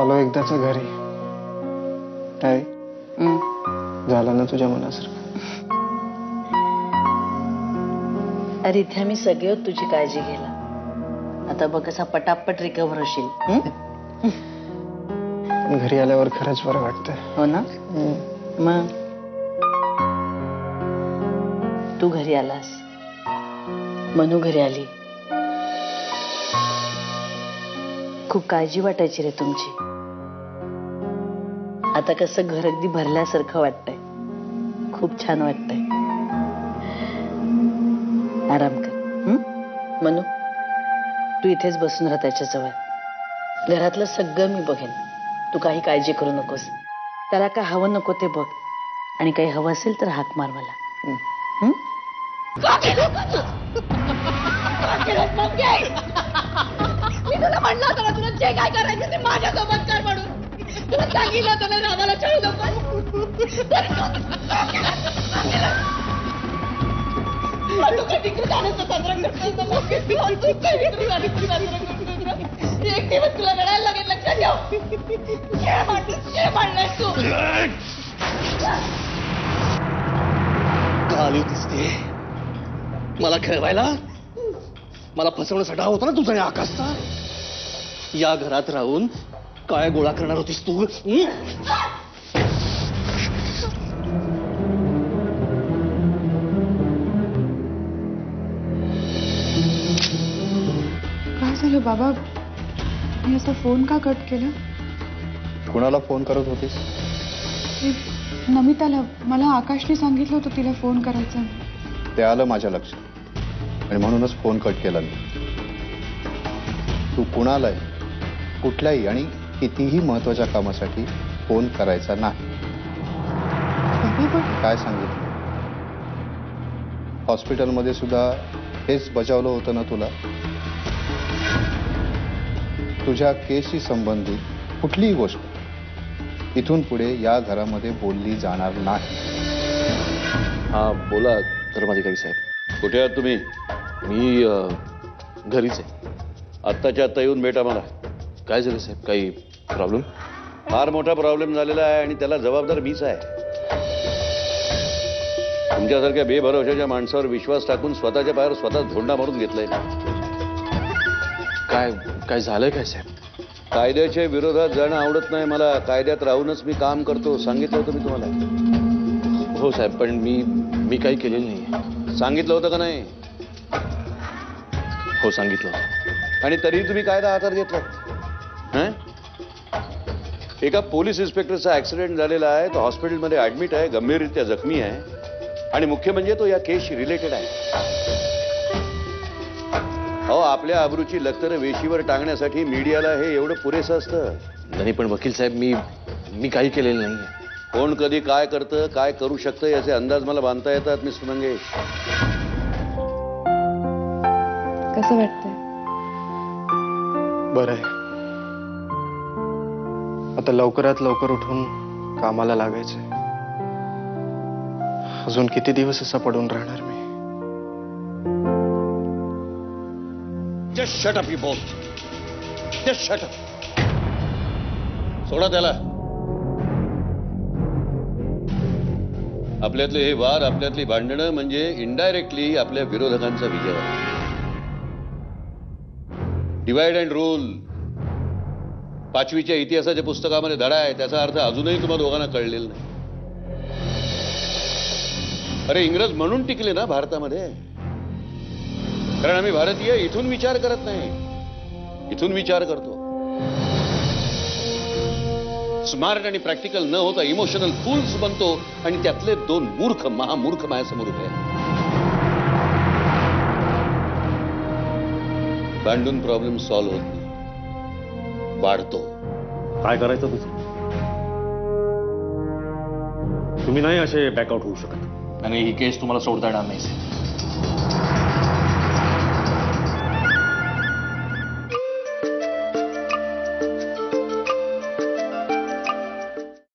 आलो एकदाच घरी. काय झालं ना तुझ्या मनासारखं? अरे इथे आम्ही सगळे तुझी काळजी घ्यायला. आता बघ कसा पटापट रिकव्हर होशील. पण घरी आल्यावर खरंच बरं वाटतंय. हो ना. मग तू घरी आलास, मनू घरी आली. खूप काळजी वाटायची रे तुमची. आता कसं घर अगदी भरल्यासारखं वाटतंय. खूप छान वाटतंय. आराम कर. मनू तू इथेच बसून राहा त्याच्या जवळ. घरातलं सगळं मी बघेन. तू काही काळजी करू नकोस. त्याला काय हवं नको ते बघ. आणि काही हवं असेल तर हाक मार मला. मी तुला म्हणलं होतं ना, तुला जे काय करायचं ते माझ्यासोबत कर म्हणून. तुला सांगितलं होतं ना रामाला छळू नको. एक दिवस तुला रडायला लागेल, लक्षात ठेव. तू आली दिसते मला खेळवायला. मला फसवण्याचा डाव होता ना तुझा या आकाशचा. या घरात राहून काय गोळा करणार होतीस तू? काय झालं बाबा? मी असा फोन का कट केला? कुणाला फोन करत होतीस? नमिताला. मला आकाशने सांगितलं होतं तिला फोन करायचा. ते आलं माझ्या लक्षात आणि म्हणूनच फोन कट केला मी. तू कुणालाही कुठल्याही आणि कितीही महत्वाच्या कामासाठी फोन करायचा नाही. काय सांगितलं? हॉस्पिटलमध्ये सुद्धा हेच बजावलं होतं ना तुला? तुझ्या केसशी संबंधित कुठलीही गोष्ट इथून पुढे या घरामध्ये बोलली जाणार नाही. हा बोला धर्माधिकारी साहेब. कुठे आहात तुम्ही? मी घरीच आहे. आत्ताच्या आत्ता येऊन भेटा मला. काय झालं साहेब? काही प्रॉब्लेम? फार मोठा प्रॉब्लेम झालेला आहे आणि त्याला जबाबदार मीच आहे. तुमच्यासारख्या बेभरवशाच्या माणसावर विश्वास टाकून स्वतःच्या पायावर स्वतः झोंडा मारून घेतलाय. काय झालंय काय साहेब? कायद्याच्या विरोधात जाणं आवडत नाही मला. कायद्यात राहूनच मी काम करतो. सांगितलं होतं मी तुम्हाला. हो साहेब, पण मी काही केलेलं नाही. सांगितलं होतं का नाही? हो सांगितलं. आणि तरी तुम्ही कायदा हातात घेतला. एका पोलीस इन्स्पेक्टरचा ऍक्सिडेंट झालेला आहे. तो हॉस्पिटलमध्ये ऍडमिट आहे, गंभीररित्या जखमी आहे. आणि मुख्य म्हणजे तो या केसशी रिलेटेड आहे. अहो, आपल्या अब्रूची लक्तरं वेशीवर टांगण्यासाठी मीडियाला हे एवढं पुरेसं असतं. नाही पण वकील साहेब, मी काही केलेलं नाहीये. कोण कधी काय करतं, काय करू शकतं याचे अंदाज मला बांधता येतात मिस्टर मंगेश. कसं वाटतंय? बरं आहे. आता लवकरात लवकर उठून कामाला लागायचंय. अजून किती दिवस असा पडून राहणार मी? Just shut up, you both. Just shut up. सोडा त्याला. आपल्यातले हे वाद, आपल्यातली भांडणं म्हणजे इनडायरेक्टली आपल्या विरोधकांचा विजय आहे. डिवाइड अँड रूल 5वीच्या इतिहासाच्या पुस्तकामध्ये धडा आहे. त्याचा अर्थ अजूनही तुम्हा दोघांना कळलेला नाही. अरे इंग्रज म्हणून टिकले ना भारतामध्ये, कारण आम्ही भारतीय इथून विचार करत नाही, इथून विचार करतो. स्मार्ट आणि प्रॅक्टिकल न होता इमोशनल फूल्स बनतो आणि त्यातले दोन मूर्ख महामूर्ख माझ्यासमोर उभे आहेत. भांडून प्रॉब्लेम सॉल्व्ह होत नाही, वाढतो. काय करायचं तुझं? तुम्ही नाही असे बॅकआउट होऊ शकत. आणि ही केस तुम्हाला सोडता येणार नाही.